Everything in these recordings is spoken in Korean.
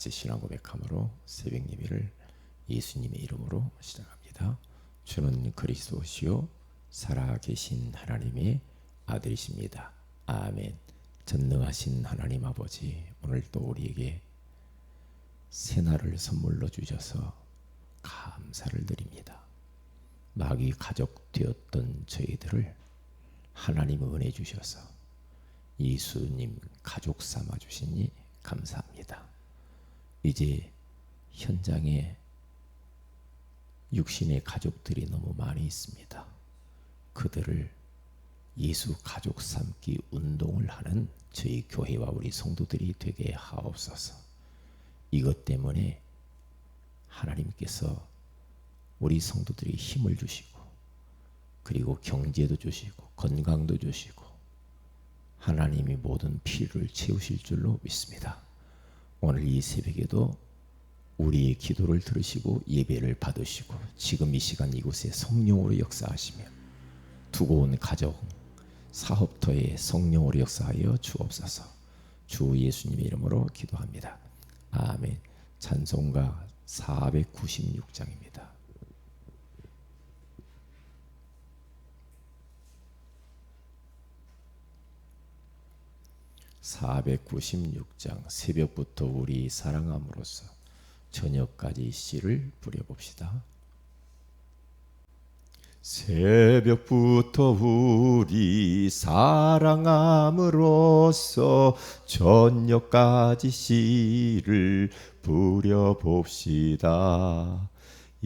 같이 신앙 고백함으로 새벽 예배를 예수님의 이름으로 시작합니다. 주는 그리스도시요 살아계신 하나님의 아들이십니다. 아멘. 전능하신 하나님 아버지, 오늘도 우리에게 새날을 선물로 주셔서 감사를 드립니다. 마귀 가족 되었던 저희들을 하나님의 은혜 주셔서 예수님 가족 삼아 주시니 감사합니다. 이제 현장에 육신의 가족들이 너무 많이 있습니다. 그들을 예수 가족 삼기 운동을 하는 저희 교회와 우리 성도들이 되게 하옵소서. 이것 때문에 하나님께서 우리 성도들이 힘을 주시고, 그리고 경제도 주시고 건강도 주시고 하나님이 모든 필요를 채우실 줄로 믿습니다. 오늘 이 새벽에도 우리의 기도를 들으시고 예배를 받으시고 지금 이 시간 이곳에 성령으로 역사하시며 두고 온 가정 사업터에 성령으로 역사하여 주옵소서. 주 예수님의 이름으로 기도합니다. 아멘. 찬송가 496장입니다. 496장. 새벽부터 우리 사랑함으로써 저녁까지 씨를 뿌려봅시다. 새벽부터 우리 사랑함으로써 저녁까지 씨를 뿌려봅시다.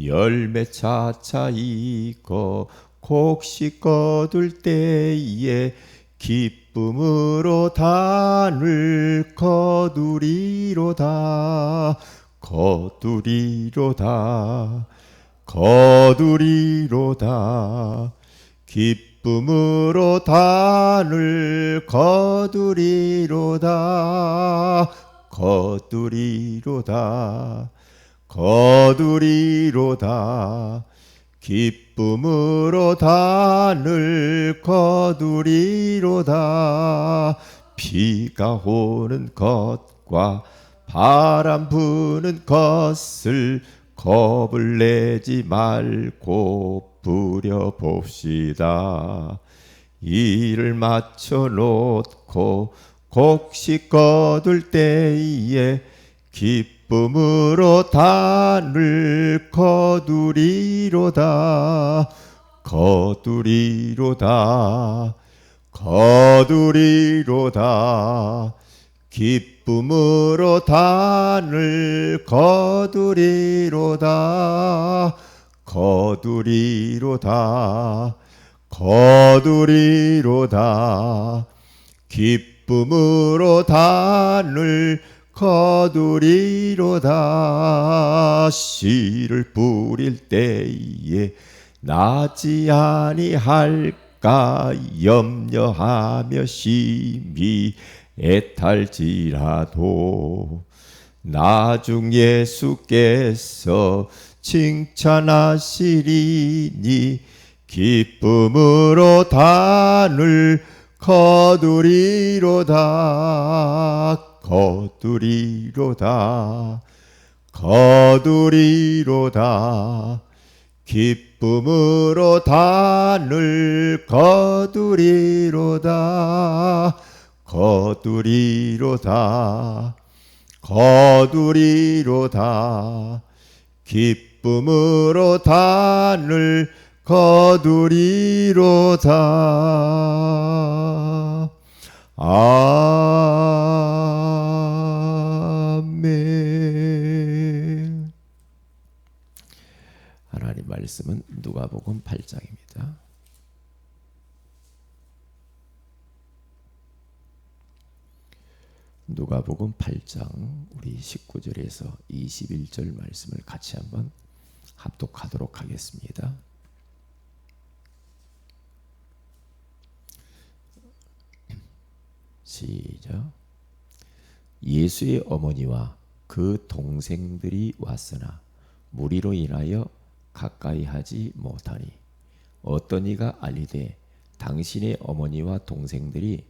열매 차차 익어 곡식 거둘 때에 기쁨으로 단을 거두리로다. 거두리로다. 거두리로다. 기쁨으로 단을 거두리로다. 거두리로다. 거두리로다. 기쁨으로 단을 거두리로다. 비가 오는 것과 바람 부는 것을 겁을 내지 말고 뿌려봅시다. 일을 마쳐 놓고 곡식 거둘 때에 기쁨으로 단을 거두리로다. 거두리로다. 거두리로다. 기쁨으로 단을 거두리로다. 거두리로다. 거두리로다. 기쁨으로 단을 거두리로다. 씨를 뿌릴 때에 나지 아니할까 염려하며 심히 애탈지라도 나중 예수께서 칭찬하시리니 기쁨으로 단을 거두리로다. 거두리로다. 거두리로다. 기쁨으로 단을 거두리로다. 거두리로다. 거두리로다. 기쁨으로 단을 거두리로다. 아멘. 하나님 말씀은 누가복음 8장입니다. 누가복음 8장 우리 19절에서 21절 말씀을 같이 한번 합독하도록 하겠습니다. 시작. 예수의 어머니와 그 동생들이 왔으나 무리로 인하여 가까이 하지 못하니 어떤 이가 알리되 당신의 어머니와 동생들이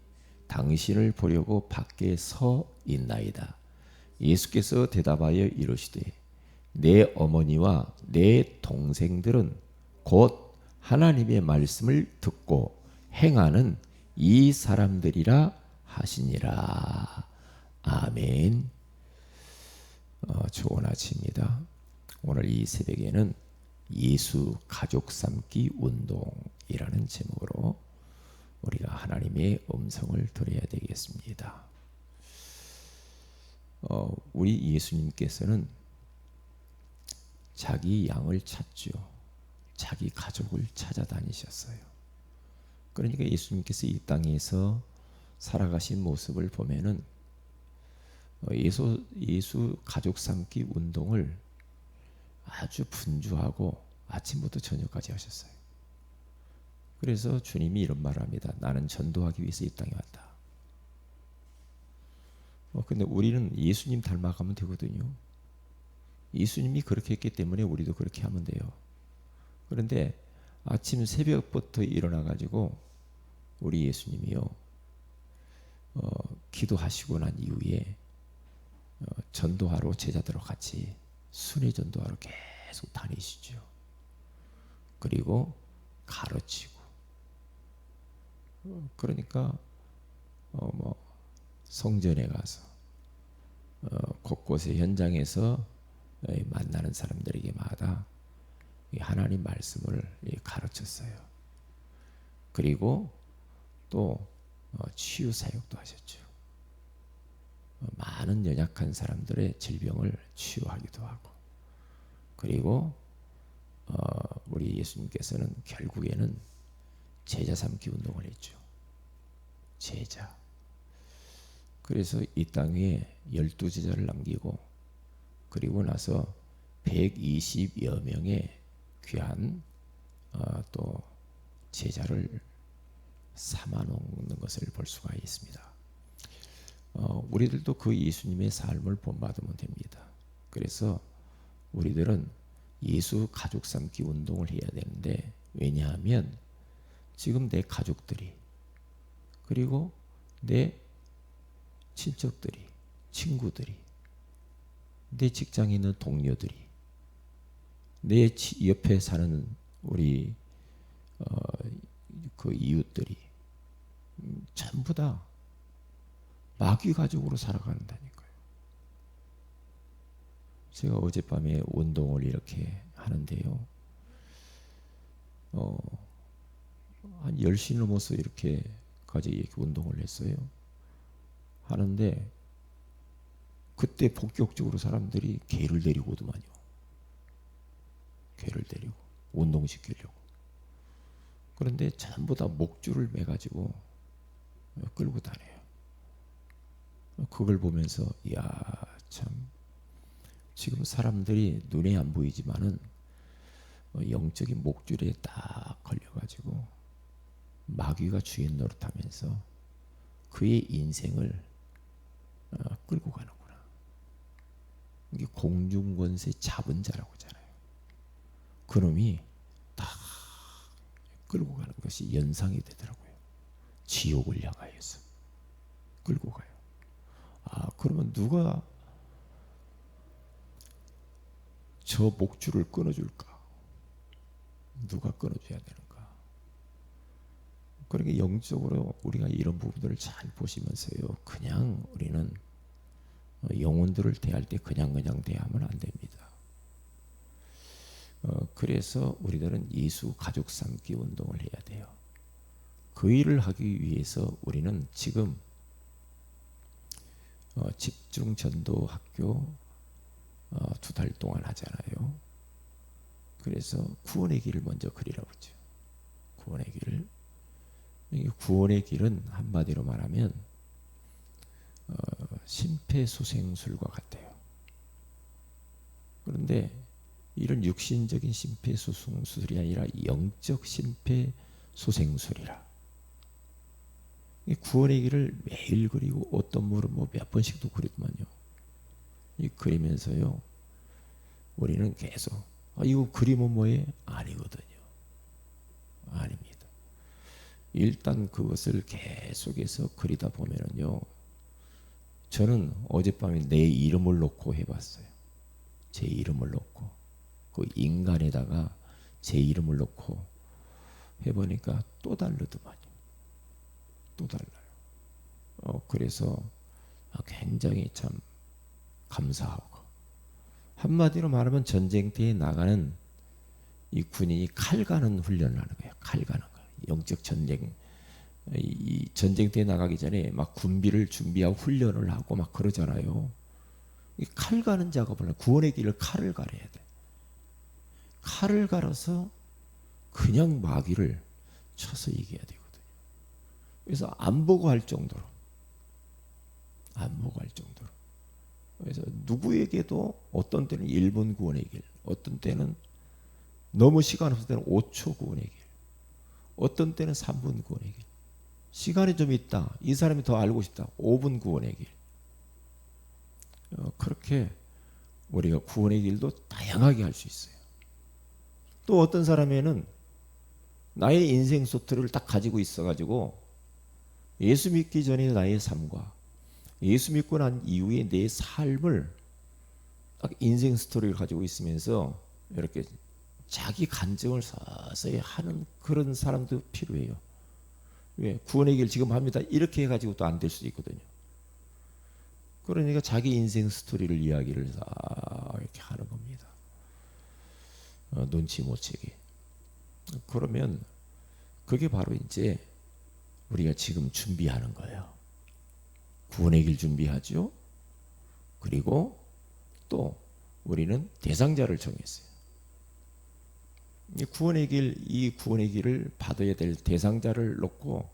당신을 보려고 밖에 서 있나이다. 예수께서 대답하여 이르시되 내 어머니와 내 동생들은 곧 하나님의 말씀을 듣고 행하는 이 사람들이라 하시니라. 아멘. 좋은 아침입니다. 오늘 이 새벽에는 예수 가족 삼기 운동이라는 제목으로 우리가 하나님의 음성을 들어야 되겠습니다. 우리 예수님께서는 자기 양을 찾죠. 자기 가족을 찾아다니셨어요. 그러니까 예수님께서 이 땅에서 살아가신 모습을 보면은 예수 가족 삼기 운동을 아주 분주하고 아침부터 저녁까지 하셨어요. 그래서 주님이 이런 말을 합니다. 나는 전도하기 위해서 이 땅에 왔다. 근데 우리는 예수님 닮아가면 되거든요. 예수님이 그렇게 했기 때문에 우리도 그렇게 하면 돼요. 그런데 아침 새벽부터 일어나 가지고 우리 예수님이요, 기도하시고 난 이후에 전도하러 제자들과 같이 순회 전도하러 계속 다니시죠. 그리고 가르치고, 그러니까 성전에 가서 곳곳의 현장에서 만나는 사람들에게마다 하나님 말씀을 가르쳤어요. 그리고 또 치유 사역도 하셨죠. 많은 연약한 사람들의 질병을 치유하기도 하고, 그리고 우리 예수님께서는 결국에는 제자 삼기 운동을 했죠. 제자. 그래서 이 땅에 12제자를 남기고, 그리고 나서 120여 명의 귀한 또 제자를 삼아놓는 것을 볼 수가 있습니다. 우리들도 그 예수님의 삶을 본받으면 됩니다. 그래서 우리들은 예수 가족 삼기 운동을 해야 되는데, 왜냐하면 지금 내 가족들이, 그리고 내 친척들이, 친구들이, 내 직장에 있는 동료들이, 내 옆에 사는 우리 그 이웃들이 전부 다 마귀 가족으로 살아간다니까요. 제가 어젯밤에 운동을 이렇게 하는데요, 한 10시 넘어서 이렇게 운동을 했어요. 하는데 그때 본격적으로 사람들이 개를 데리고 오더만요. 개를 데리고 운동시키려고. 그런데 전부 다 목줄을 매가지고 끌고 다녀요. 그걸 보면서 이야, 참 지금 사람들이 눈에 안 보이지만은 영적인 목줄에 딱 걸려가지고 마귀가 주인 노릇하면서 그의 인생을 끌고 가는구나. 이게 공중권세 잡은 자라고 하잖아요. 그놈이 다 끌고 가는 것이 연상이 되더라고요. 지옥을 향하여서 끌고 가요. 그러면 누가 저 목줄을 끊어줄까? 누가 끊어줘야 되는가? 그러니까 영적으로 우리가 이런 부분들을 잘 보시면서요, 그냥 우리는 영혼들을 대할 때 그냥 대하면 안 됩니다. 그래서 우리들은 예수 가족 삼기 운동을 해야 돼요. 그 일을 하기 위해서 우리는 지금 집중 전도 학교 2달 동안 하잖아요. 그래서 구원의 길을 먼저 그리라고 그러죠. 구원의 길을. 구원의 길은 한마디로 말하면 심폐소생술과 같아요. 그런데 이런 육신적인 심폐소생술이 아니라 영적 심폐소생술이라. 구원의 길을 매일 그리고 어떤 물은 몇 번씩도 그리더만요. 그리면서요, 우리는 계속 이거 그림은 뭐예요? 아니거든요. 아닙니다. 일단 그것을 계속해서 그리다 보면은요, 저는 어젯밤에 내 이름을 놓고 해봤어요. 제 이름을 놓고 그 인간에다가 제 이름을 놓고 해보니까 또 다르더만요. 또 달라요. 그래서 굉장히 참 감사하고, 한마디로 말하면 전쟁터에 나가는 이 군인이 칼 가는 훈련을 하는 거예요. 칼 가는 거. 영적 전쟁. 이 전쟁터에 나가기 전에 막 군비를 준비하고 훈련을 하고 막 그러잖아요. 이 칼 가는 작업을, 구원의 길을 칼을 갈아야 돼. 칼을 갈아서 그냥 마귀를 쳐서 이겨야 되거든요. 그래서 안 보고 할 정도로, 안 보고 할 정도로. 그래서 누구에게도 어떤 때는 1분 구원의 길, 어떤 때는 너무 시간 없을 때는 5초 구원의 길, 어떤 때는 3분 구원의 길, 시간이 좀 있다, 이 사람이 더 알고 싶다, 5분 구원의 길. 그렇게 우리가 구원의 길도 다양하게 할 수 있어요. 또 어떤 사람에는 나의 인생 소트를 딱 가지고 있어가지고 예수 믿기 전에 나의 삶과 예수 믿고 난 이후에 내 삶을 딱 인생 스토리를 가지고 있으면서 이렇게 자기 간증을 서서히 하는 그런 사람도 필요해요. 왜? 구원의 길 지금 합니다. 이렇게 해가지고 또 안 될 수도 있거든요. 그러니까 자기 인생 스토리를 이야기를 이렇게 하는 겁니다. 눈치 못 채게. 그러면 그게 바로 이제 우리가 지금 준비하는 거예요. 구원의 길 준비하죠. 그리고 또 우리는 대상자를 정했어요. 이 구원의 길을 받아야 될 대상자를 놓고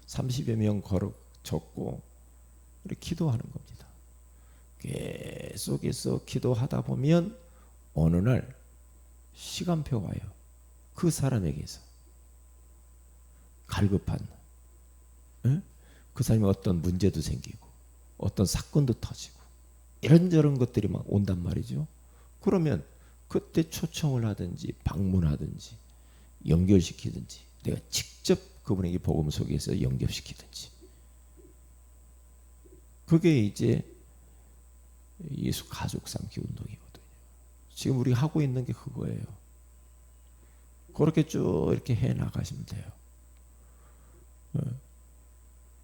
30여 명 걸어 적고 이렇게 기도하는 겁니다. 계속해서 기도하다 보면 어느 날 시간표 와요. 그 사람에게서 갈급한, 그 사람이 어떤 문제도 생기고 어떤 사건도 터지고 이런저런 것들이 막 온단 말이죠. 그러면 그때 초청을 하든지 방문하든지 연결시키든지 내가 직접 그분에게 복음 소개해서 연결시키든지, 그게 이제 예수 가족 삼기 운동이거든요. 지금 우리가 하고 있는 게 그거예요. 그렇게 쭉 이렇게 해 나가시면 돼요.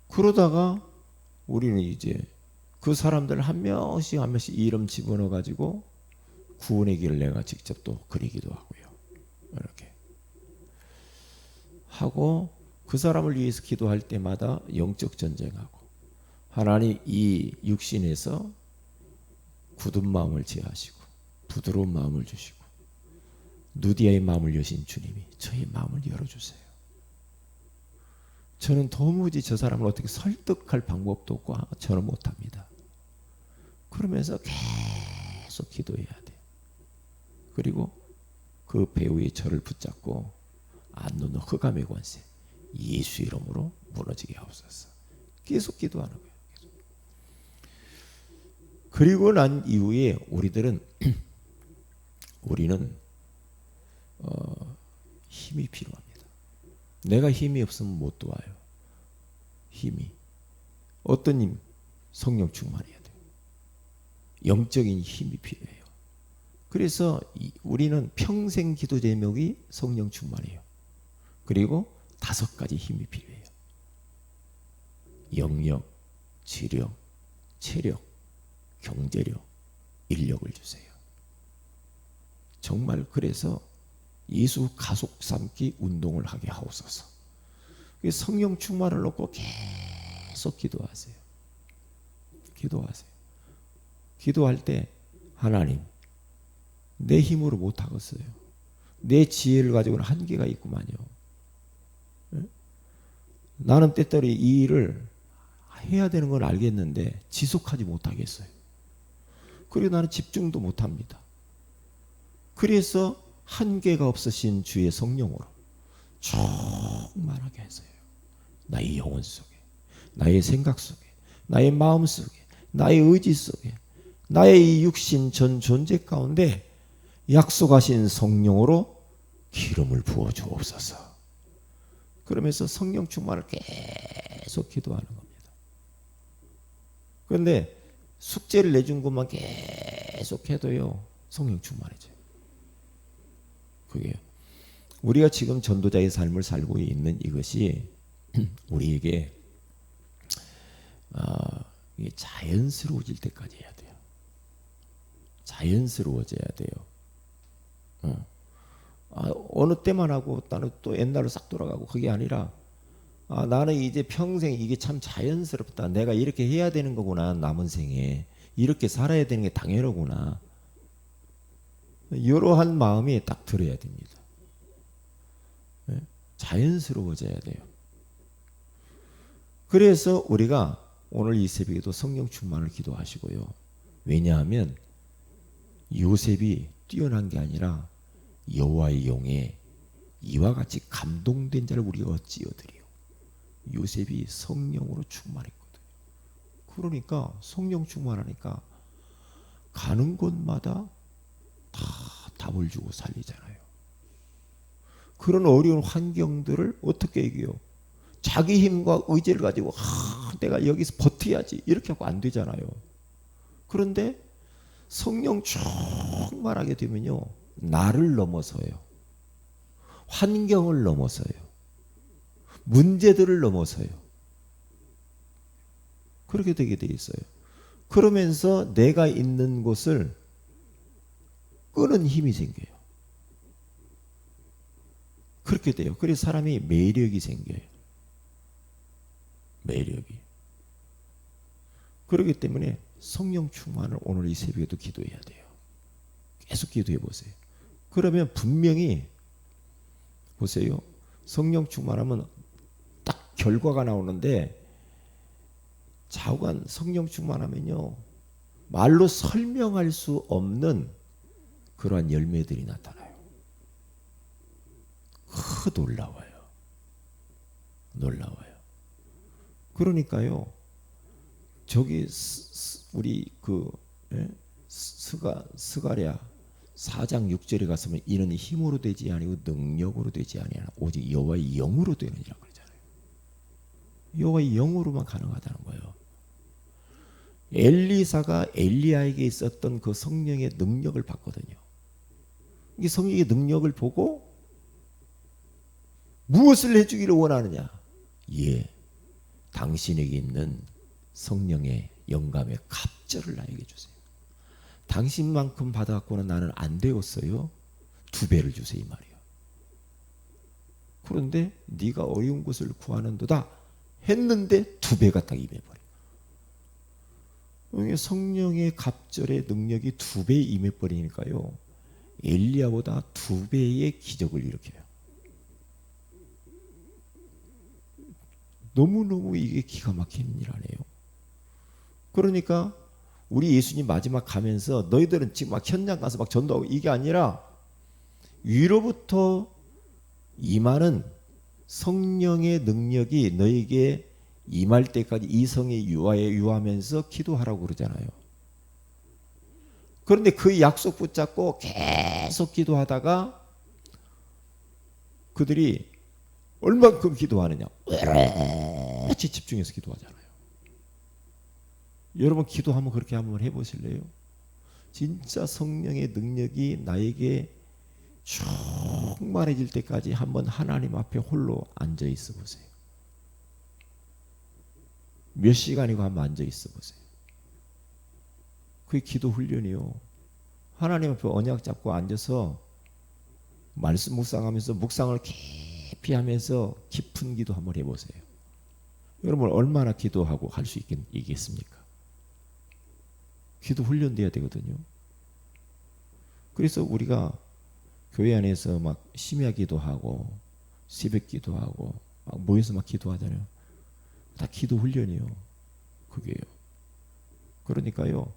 그러다가 우리는 이제 그 사람들 한 명씩 한 명씩 이름 집어넣어 가지고 구원의 길을 내가 직접 또 그리기도 하고요. 이렇게 하고 그 사람을 위해서 기도할 때마다 영적 전쟁하고, 하나님 이 육신에서 굳은 마음을 제하시고 부드러운 마음을 주시고 누디아의 마음을 여신 주님이 저의 마음을 열어주세요. 저는 도무지 저 사람을 어떻게 설득할 방법도 없고 저는 못합니다. 그러면서 계속 기도해야 돼. 그리고 그 배우의 저를 붙잡고 안 놓는 흑암의 권세 예수 이름으로 무너지게 하옵소서. 계속 기도하는 거예요. 계속. 그리고 난 이후에 우리는 힘이 필요합니다. 내가 힘이 없으면 못 도와요. 힘이. 어떤 힘? 성령 충만해야 돼요. 영적인 힘이 필요해요. 그래서 우리는 평생 기도 제목이 성령 충만이에요. 그리고 5가지 힘이 필요해요. 영력, 지력, 체력, 경제력, 인력을 주세요. 정말 그래서 예수 가족 삼기 운동을 하게 하옵소서. 성령 충만을 놓고 계속 기도하세요. 기도하세요. 기도할 때 하나님, 내 힘으로 못 하겠어요. 내 지혜를 가지고는 한계가 있구만요. 나는 때때로 이 일을 해야 되는 건 알겠는데 지속하지 못하겠어요. 그리고 나는 집중도 못합니다. 그래서 한계가 없으신 주의 성령으로 충만하게 하세요. 나의 영혼 속에, 나의 생각 속에, 나의 마음 속에, 나의 의지 속에, 나의 이 육신 전 존재 가운데 약속하신 성령으로 기름을 부어 주옵소서. 그러면서 성령 충만을 계속 기도하는 겁니다. 그런데 숙제를 내준 것만 계속 해도요 성령 충만해져요. 그게 우리가 지금 전도자의 삶을 살고 있는 이것이 우리에게 이게 자연스러워질 때까지 해야 돼요. 자연스러워져야 돼요. 어느 때만 하고 나는 또 옛날로 싹 돌아가고 그게 아니라 나는 이제 평생 이게 참 자연스럽다. 내가 이렇게 해야 되는 거구나. 남은 생에 이렇게 살아야 되는 게 당연하구나. 이러한 마음이 딱 들어야 됩니다. 자연스러워져야 돼요. 그래서 우리가 오늘 이 새벽에도 성령 충만을 기도하시고요. 왜냐하면 요셉이 뛰어난 게 아니라 여호와의 영에 이와 같이 감동된 자를 우리가 어찌 얻으리요. 요셉이 성령으로 충만했거든요. 그러니까 성령 충만하니까 가는 곳마다 다 답을 주고 살리잖아요. 그런 어려운 환경들을 어떻게 이겨요? 자기 힘과 의지를 가지고 내가 여기서 버텨야지 이렇게 하고 안 되잖아요. 그런데 성령 충만하게 되면요 나를 넘어서요. 환경을 넘어서요. 문제들을 넘어서요. 그렇게 되게 돼 있어요. 그러면서 내가 있는 곳을 끄는 힘이 생겨요. 그렇게 돼요. 그래서 사람이 매력이 생겨요. 매력이. 그렇기 때문에 성령 충만을 오늘 이 새벽에도 기도해야 돼요. 계속 기도해 보세요. 그러면 분명히 보세요. 성령 충만하면 딱 결과가 나오는데 좌우간 성령 충만하면요 말로 설명할 수 없는 그러한 열매들이 나타나요. 놀라워요. 놀라워요. 그러니까요 저기 우리 스가랴 4장 6절에 갔으면 이는 힘으로 되지 아니고 능력으로 되지 아니하나 오직 여호와의 영으로 되느니라 그러잖아요. 여호와의 영으로만 가능하다는 거예요. 엘리사가 엘리야에게 있었던 그 성령의 능력을 봤거든요. 이 성령의 능력을 보고 무엇을 해주기를 원하느냐? 예, 당신에게 있는 성령의 영감의 갑절을 나에게 주세요. 당신만큼 받아갖고는 나는 안 되었어요. 2배를 주세요 이 말이에요. 그런데 네가 어려운 것을 구하는도다 했는데 2배가 딱 임해버려요. 성령의 갑절의 능력이 2배 임해버리니까요. 엘리야보다 2배의 기적을 일으켜요. 너무너무 이게 기가 막힌 일 아니에요. 그러니까 우리 예수님 마지막 가면서 너희들은 지금 막 현장 가서 막 전도하고 이게 아니라 위로부터 임하는 성령의 능력이 너에게 임할 때까지 이성에 유하면서 기도하라고 그러잖아요. 그런데 그 약속 붙잡고 계속 기도하다가 그들이 얼만큼 기도하느냐? 오롯이 집중해서 기도하잖아요. 여러분 기도하면 그렇게 한번 해보실래요? 진짜 성령의 능력이 나에게 충만해질 때까지 한번 하나님 앞에 홀로 앉아 있어 보세요. 몇 시간이고 한번 앉아 있어 보세요. 그게 기도 훈련이요. 하나님 앞에 언약 잡고 앉아서 말씀 묵상하면서 묵상을 깊이 하면서 깊은 기도 한번 해보세요. 여러분 얼마나 기도하고 할 수 있겠습니까? 기도 훈련돼야 되거든요. 그래서 우리가 교회 안에서 막 심야 기도하고 새벽 기도하고 막 모여서 막 기도하잖아요. 다 기도 훈련이요. 그게요. 그러니까요.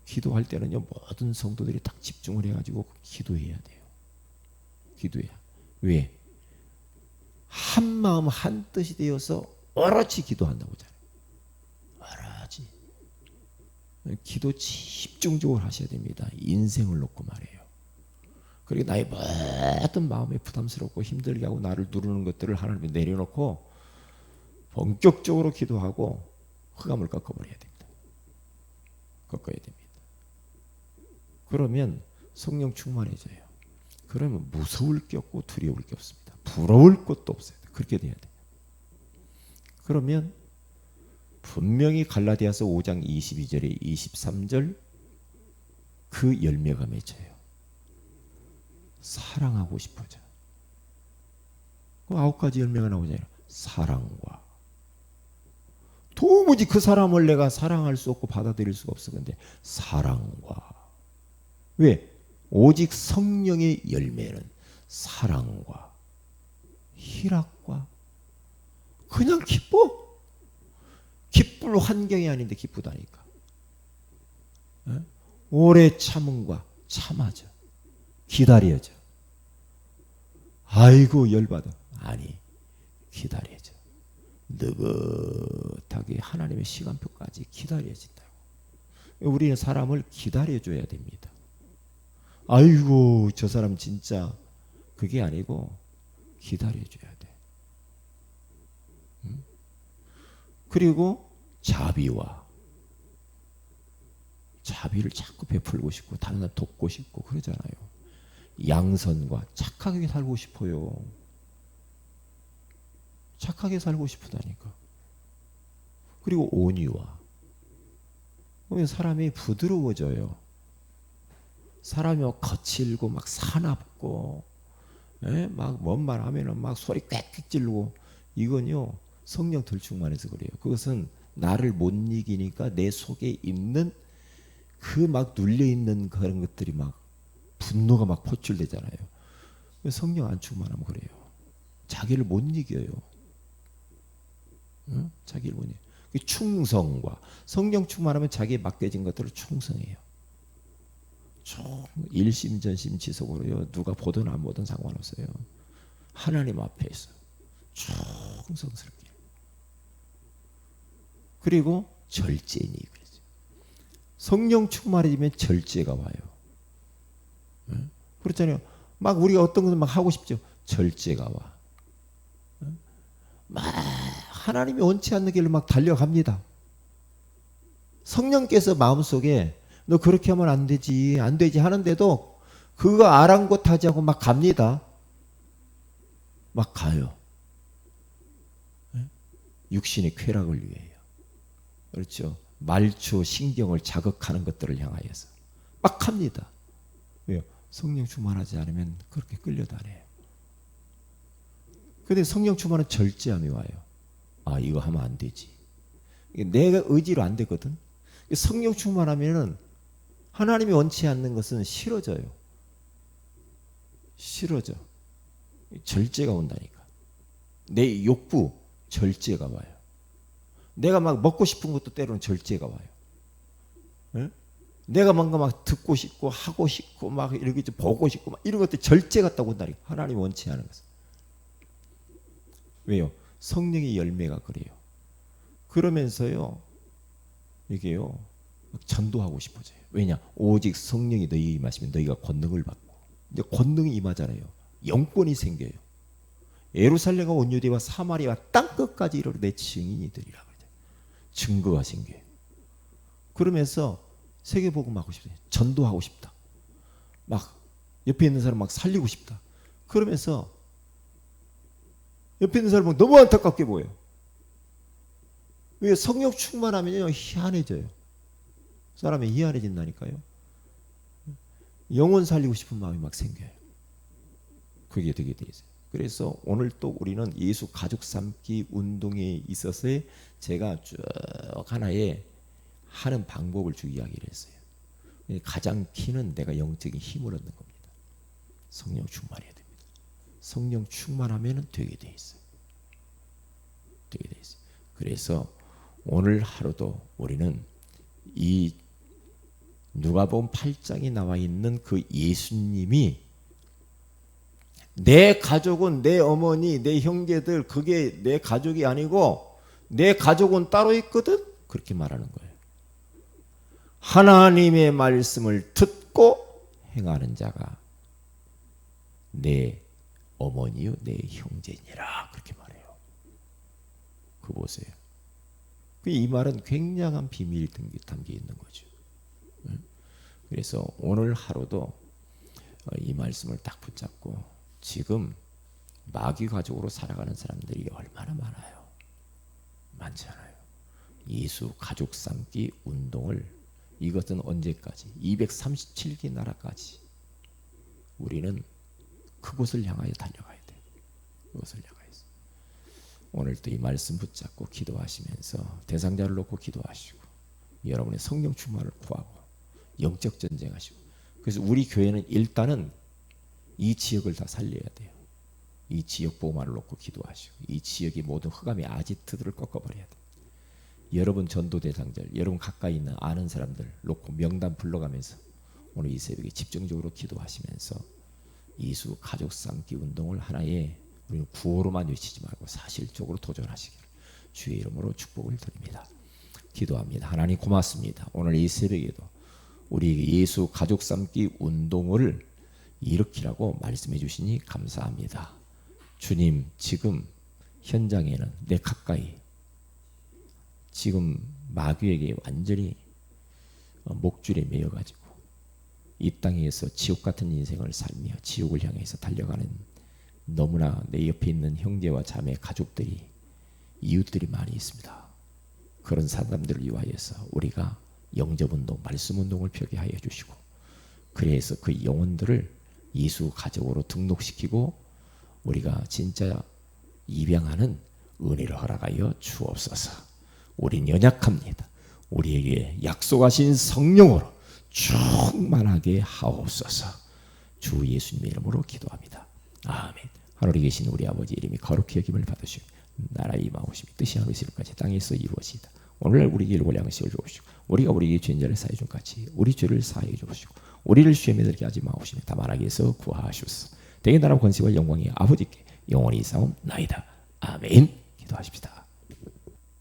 기도할 때는요. 모든 성도들이 딱 집중을 해가지고 기도해야 돼요. 기도해야. 왜? 한 마음 한 뜻이 되어서 오롯이 기도한다고 하잖아요. 오롯이. 기도 집중적으로 하셔야 됩니다. 인생을 놓고 말해요. 그리고 나의 모든 마음에 부담스럽고 힘들게 하고 나를 누르는 것들을 하나님께 내려놓고 본격적으로 기도하고 흑암을 꺾어버려야 됩니다. 꺾어야 됩니다. 그러면 성령 충만해져요. 그러면 무서울 게 없고 두려울 게 없습니다. 부러울 것도 없어요. 그렇게 돼야 돼요. 그러면 분명히 갈라디아서 5장 22절에 23절 그 열매가 맺혀요. 사랑하고 싶어져. 그 9가지 열매가 나오잖아요. 사랑과. 도무지 그 사람을 내가 사랑할 수 없고 받아들일 수가 없어. 근데 사랑과. 왜? 오직 성령의 열매는 사랑과 희락과 그냥 기뻐. 기쁠 환경이 아닌데 기쁘다니까. 오래 참음과 참아져. 기다려져. 아이고 열받아. 아니 기다려져. 느긋하게 하나님의 시간표까지 기다려진다고. 우리는 사람을 기다려줘야 됩니다. 아이고 저 사람 진짜 그게 아니고 기다려줘야 돼. 그리고 자비와 자비를 자꾸 베풀고 싶고 다른 사람 돕고 싶고 그러잖아요. 양선과 착하게 살고 싶어요. 착하게 살고 싶다니까. 그리고 온유와. 그러면 사람이 부드러워져요. 사람이 막 거칠고 막 사납고 막 뭔 말 하면은 막 소리 꽥꽥 지르고 이건요 성령 덜 충만해서 그래요. 그것은 나를 못 이기니까 내 속에 있는 그 막 눌려 있는 그런 것들이 막 분노가 막 포출되잖아요. 성령 안 충만하면 그래요. 자기를 못 이겨요. 응? 자기를 못 이겨. 충성과 성령 충만하면 자기에 맡겨진 것들을 충성해요. 일심전심 지속으로요. 누가 보든 안 보든 상관없어요. 하나님 앞에서 충성스럽게. 그리고 절제니 그러죠. 성령 충만해지면 절제가 와요. 그렇잖아요. 막 우리가 어떤 것을 막 하고 싶죠. 절제가 와. 막 하나님이 원치 않는 길로 막 달려갑니다. 성령께서 마음속에 너 그렇게 하면 안 되지 하는데도 그거 아랑곳하지 않고 막 갑니다. 막 가요. 육신의 쾌락을 위해요. 그렇죠. 말초 신경을 자극하는 것들을 향하여서 막 갑니다. 왜요? 성령 충만하지 않으면 그렇게 끌려다녀요. 근데 성령 충만은 절제함이 와요. 아 이거 하면 안 되지. 내가 의지로 안 되거든. 성령 충만하면은 하나님이 원치 않는 것은 싫어져요. 싫어져. 절제가 온다니까. 내 욕구 절제가 와요. 내가 막 먹고 싶은 것도 때로는 절제가 와요. 네? 내가 뭔가 막 듣고 싶고 하고 싶고 막 이렇게 보고 싶고 막 이런 것들 절제가 딱 온다니까. 하나님이 원치 않은 것은. 왜요? 성령의 열매가 그래요. 그러면서요. 이게요. 전도하고 싶어져요. 왜냐? 오직 성령이 너희에게 임하시면 너희가 권능을 받고 이제 권능이 임하잖아요. 영권이 생겨요. 예루살렘과 온 유대와 사마리아 땅끝까지 이르러 내 증인이 되리라 그러죠. 증거가 생겨요. 그러면서 세계복음 하고 싶다. 전도하고 싶다. 막 옆에 있는 사람 막 살리고 싶다. 그러면서 옆에 있는 사람은 너무 안타깝게 보여요. 왜? 성령 충만하면요 희한해져요. 사람이 희한해진다니까요. 영혼 살리고 싶은 마음이 막 생겨요. 그게 되게 돼 있어요. 그래서 오늘 또 우리는 예수 가족 삼기 운동에 있어서의 제가 쭉 하나의 하는 방법을 쭉 이야기를 했어요. 가장 키는 내가 영적인 힘을 얻는 겁니다. 성령 충만해야 됩니다. 성령 충만하면 되게 돼 있어요. 되게 돼 있어요. 그래서 오늘 하루도 우리는 이 누가복음 8장에 나와 있는 그 예수님이 내 가족은 내 어머니, 내 형제들 그게 내 가족이 아니고 내 가족은 따로 있거든. 그렇게 말하는 거예요. 하나님의 말씀을 듣고 행하는 자가 내 어머니요 내 형제니라 그렇게 말해요. 그 보세요. 이 말은 굉장한 비밀이 담겨 있는 거죠. 그래서 오늘 하루도 이 말씀을 딱 붙잡고 지금 마귀 가족으로 살아가는 사람들이 얼마나 많아요. 많잖아요. 예수 가족 삼기 운동을 이것은 언제까지? 237개 나라까지 우리는 그곳을 향하여 달려가야 돼요. 그것을 향하여서 오늘 또 이 말씀 붙잡고 기도하시면서 대상자를 놓고 기도하시고 여러분의 성령 충만을 구하고 영적 전쟁하시고 그래서 우리 교회는 일단은 이 지역을 다 살려야 돼요. 이 지역 보호만을 놓고 기도하시고 이 지역의 모든 흑암의 아지트들을 꺾어버려야 돼요. 여러분 전도 대상자를 여러분 가까이 있는 아는 사람들 놓고 명단 불러가면서 오늘 이 새벽에 집중적으로 기도하시면서 예수 가족 삼기 운동을 하나의 우리는 구호로만 외치지 말고 사실적으로 도전하시기를 주의 이름으로 축복을 드립니다. 기도합니다. 하나님 고맙습니다. 오늘 이 새벽에도 우리에게 예수 가족 삼기 운동을 일으키라고 말씀해 주시니 감사합니다. 주님 지금 현장에는 내 가까이 지금 마귀에게 완전히 목줄에 매여가지고 이 땅에서 지옥 같은 인생을 살며 지옥을 향해서 달려가는 너무나 내 옆에 있는 형제와 자매 가족들이 이웃들이 많이 있습니다. 그런 사람들을 위하여서 우리가 영접운동 말씀운동을 펴게 하여 주시고 그래서 그 영혼들을 예수 가족으로 등록시키고 우리가 진짜 입양하는 은혜를 허락하여 주옵소서. 우린 연약합니다. 우리에게 약속하신 성령으로 충만하게 하옵소서. 주 예수님의 이름으로 기도합니다. 아멘. 하늘에 계신 우리 아버지 이름이 거룩히 여김을 받으시고 나라의 임하오심이 뜻이 하늘에서 이루어지듯이 땅에서 이루어지이다. 오늘날 우리에게 일용할 양식을 주옵시고 우리가 우리에게 죄인자를 사해 준 같이 우리 죄를 사해 주옵시고 우리를 시험에 들게 하지 마옵시며 다만 악에서 구하시옵소서. 대개 나라 권세와 영광이 아버지께 영원히 있사옵나이다. 아멘. 기도하십시다.